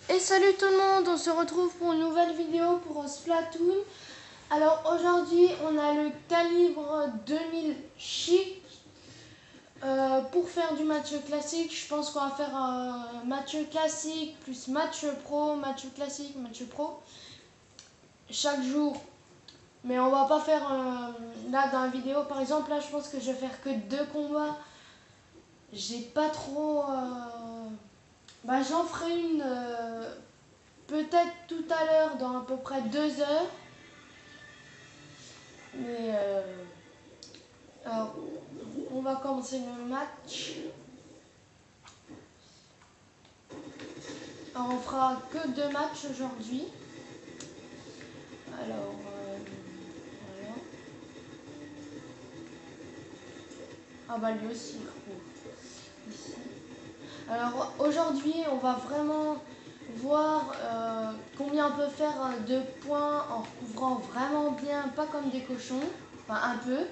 Et salut tout le monde, on se retrouve pour une nouvelle vidéo pour Splatoon. Alors aujourd'hui on a le calibre 2000 chic. Pour faire du match classique, je pense qu'on va faire un match classique plus match pro, match classique, match pro chaque jour. Mais on va pas faire là dans la vidéo par exemple, là je pense que je vais faire que 2 combats. J'ai pas trop... j'en ferai une peut-être tout à l'heure dans à peu près 2 heures. Mais alors, on va commencer le match. Alors, on fera que 2 matchs aujourd'hui. Alors, voilà. Ah bah lui aussi, il court. Ici. Alors aujourd'hui, on va vraiment voir combien on peut faire de points en recouvrant vraiment bien, pas comme des cochons, enfin un peu.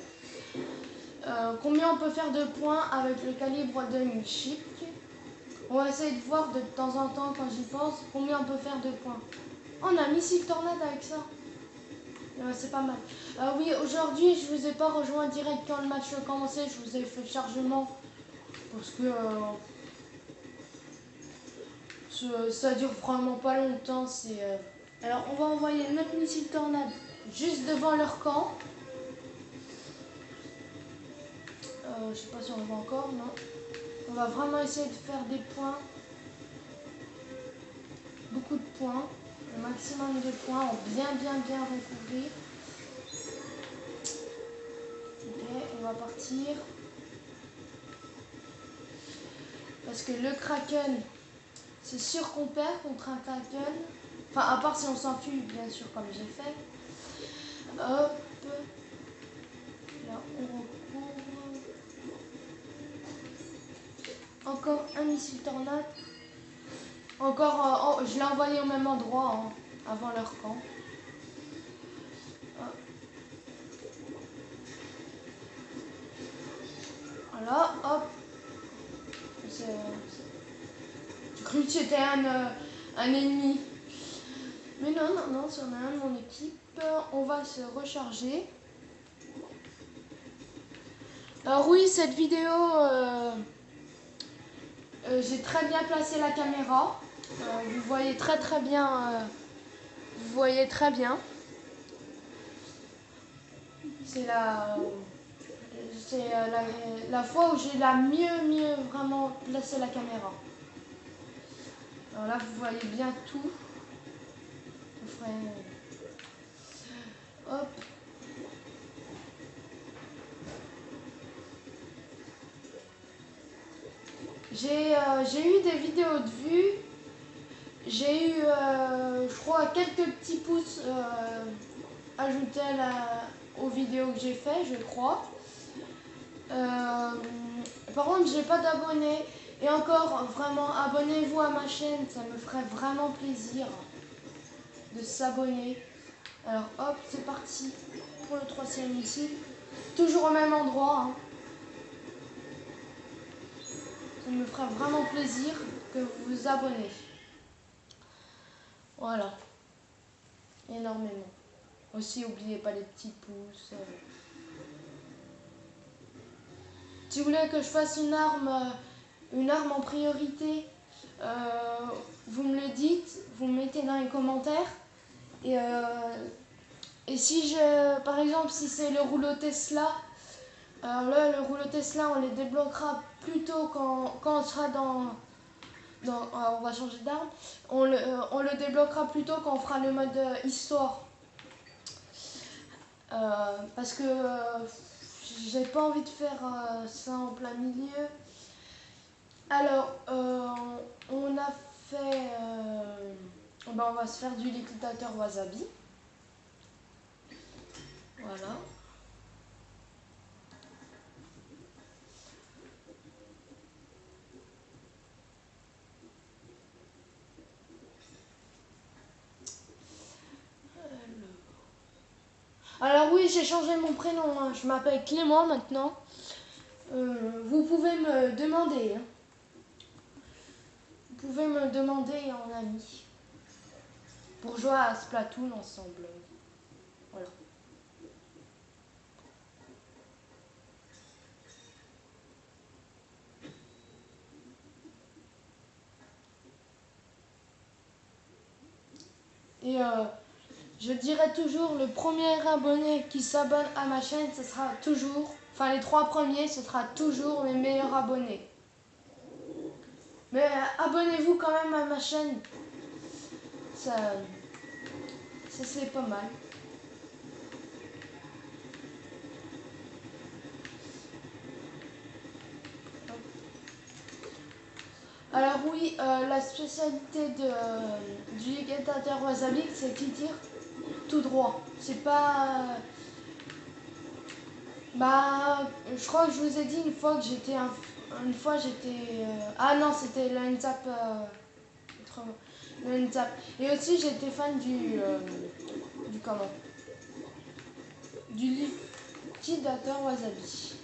Combien on peut faire de points avec le calibre 2000 chic. On va essayer de voir de temps en temps, quand j'y pense, combien on peut faire de points. Oh, on a missile tornade avec ça. C'est pas mal. Oui, aujourd'hui, je vous ai pas rejoint direct quand le match a commencé. Je vous ai fait le chargement parce que ça dure vraiment pas longtemps. Alors, on va envoyer notre missile tornade juste devant leur camp. Je sais pas si on le voit encore, non. On va vraiment essayer de faire des points. Beaucoup de points. Le maximum de points en bien recouvrir. Ok, on va partir. Parce que le Kraken, c'est sûr qu'on perd contre un Kraken. Enfin, à part si on s'enfuit, bien sûr, comme j'ai fait. Hop. Là, on recouvre. Encore un missile tornade. Encore, je l'ai envoyé au même endroit, avant leur camp. Voilà, hop. J'ai cru que c'était un ennemi. Mais non, c'en est un de mon équipe. On va se recharger. Alors oui, cette vidéo, j'ai très bien placé la caméra. Vous voyez très bien. Vous voyez très bien. C'est la fois où j'ai mieux vraiment placé la caméra. Alors là, vous voyez bien tout. On ferait... Hop. J'ai eu des vidéos de vues. J'ai eu, je crois, quelques petits pouces ajoutés aux vidéos que j'ai fait, je crois. Par contre, j'ai pas d'abonnés. Et encore, vraiment, abonnez-vous à ma chaîne, ça me ferait vraiment plaisir de s'abonner. Alors, hop, c'est parti pour le 3e missile. Toujours au même endroit. Ça me ferait vraiment plaisir que vous vous abonnez. Voilà. Énormément. Aussi, n'oubliez pas les petits pouces. Si vous voulez que je fasse une arme en priorité, vous me le dites, vous me mettez dans les commentaires. Et si par exemple, si c'est le rouleau Tesla, là, le rouleau Tesla, on les débloquera plutôt quand on sera on va changer d'arme. On le débloquera plutôt quand on fera le mode histoire. Parce que j'ai pas envie de faire ça en plein milieu. Alors, on a fait... on va se faire du liquidateur wasabi. Voilà. Alors oui, j'ai changé mon prénom. Je m'appelle Clément maintenant. Vous pouvez me demander. Vous pouvez me demander en ami. pour jouer à Splatoon ensemble. Voilà. Et je dirais toujours, le premier abonné qui s'abonne à ma chaîne, ce sera toujours, enfin les 3 premiers, ce sera toujours mes meilleurs abonnés. Mais abonnez-vous quand même à ma chaîne, ça c'est pas mal. Alors oui, la spécialité du dictateur Wasabi, c'est qu'il tire tout droit. C'est pas... Bah, je crois que je vous ai dit une fois que j'étais... ah non, c'était le Nzap... le Nzap. Et aussi, j'étais fan du comment? Du liquidateur Wasabi.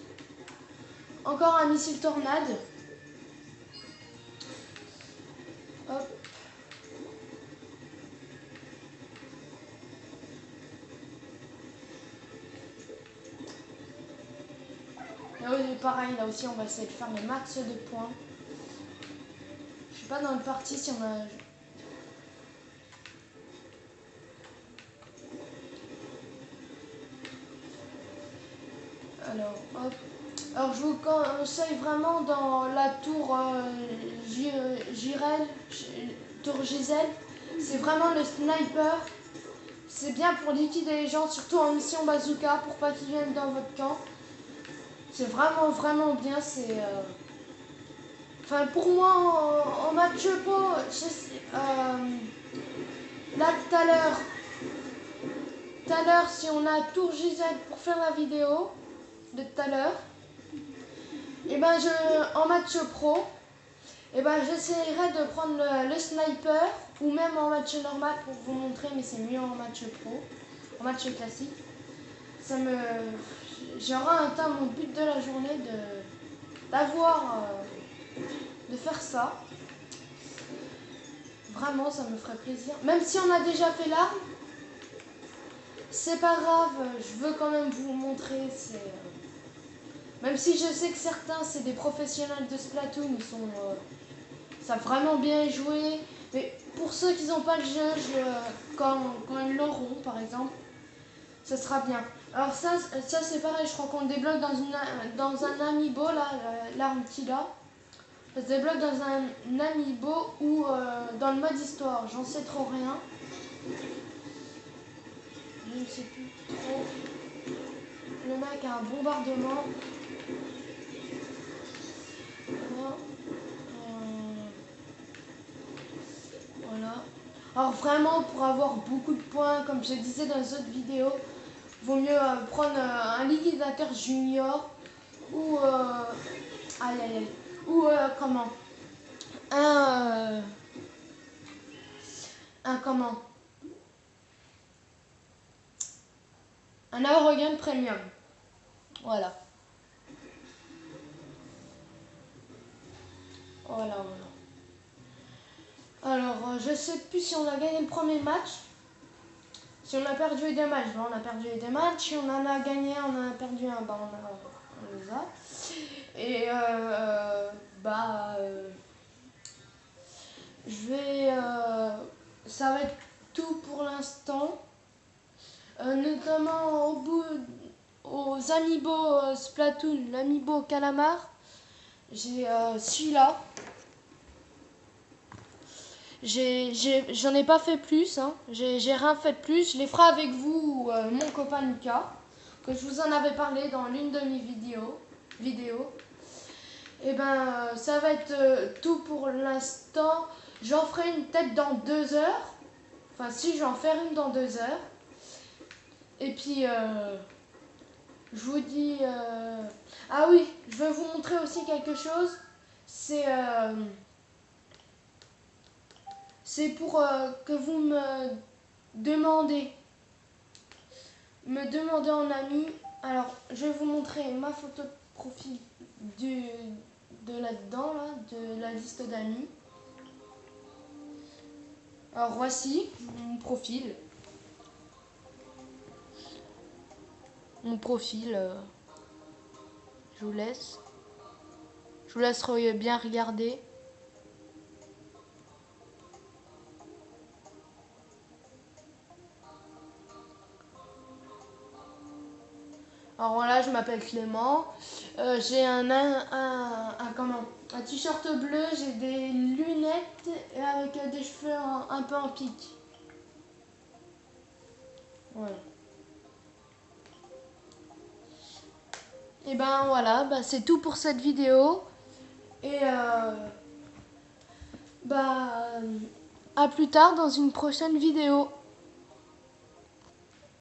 Encore un missile tornade. Hop. Et oui, pareil, là aussi, on va essayer de faire le max de points. Je suis pas dans le parti si on a... Alors, hop. Alors, je vous conseille vraiment dans la tour tour Giselle. C'est vraiment le sniper. C'est bien pour liquider les gens, surtout en mission bazooka, pour pas qu'ils viennent dans votre camp. C'est vraiment bien. C'est... Enfin, pour moi, en match pot, là, tout à l'heure, si on a tour Giselle pour faire la vidéo de tout à l'heure, et ben en match pro, et ben j'essaierai de prendre le sniper ou même en match normal pour vous montrer, mais c'est mieux en match pro, en match classique. J'aurai atteint mon but de la journée de faire ça. Vraiment, ça me ferait plaisir. Même si on a déjà fait l'arme, c'est pas grave, je veux quand même vous montrer. Même si je sais que certains, c'est des professionnels de Splatoon, ils savent vraiment bien jouer. Mais pour ceux qui n'ont pas le jeu, quand ils l'auront, par exemple, ça sera bien. Alors ça c'est pareil, je crois qu'on débloque dans un amiibo, là, l'arme qu'il a. Ça se débloque dans un amiibo ou dans le mode histoire, j'en sais trop rien. Je ne sais plus trop. Le mec a un bombardement. Voilà. Alors vraiment, pour avoir beaucoup de points, comme je disais dans les autres vidéos, vaut mieux prendre un liquidateur junior ou comment comment un Aerogun Premium. Voilà. Alors, je sais plus si on a gagné le premier match. Si on a perdu les 2 matchs, ben on a perdu les 2 matchs. Si on en a gagné, on en a perdu un, ben on les a. Et ça va être tout pour l'instant. Notamment aux amiibo Splatoon, l'amiibo Calamar. J'ai celui-là. J'en ai pas fait plus, hein. J'ai rien fait de plus. Je les ferai avec vous, mon copain Lucas, que je vous en avais parlé dans l'une de mes vidéos. Et ben, ça va être tout pour l'instant. J'en ferai une peut-être dans 2 heures. Enfin, si, je vais en faire une dans 2 heures. Et puis, je vous dis... Ah oui, je vais vous montrer aussi quelque chose. C'est pour que vous me demandez en ami. Alors, je vais vous montrer ma photo de profil de là-dedans, là, de la liste d'amis. Alors voici mon profil. Mon profil, je vous laisse. Je vous laisse bien regarder. Alors voilà, je m'appelle Clément. J'ai un t-shirt bleu, j'ai des lunettes avec des cheveux un peu en pique. Voilà. Et ben voilà, c'est tout pour cette vidéo. Et à plus tard dans une prochaine vidéo.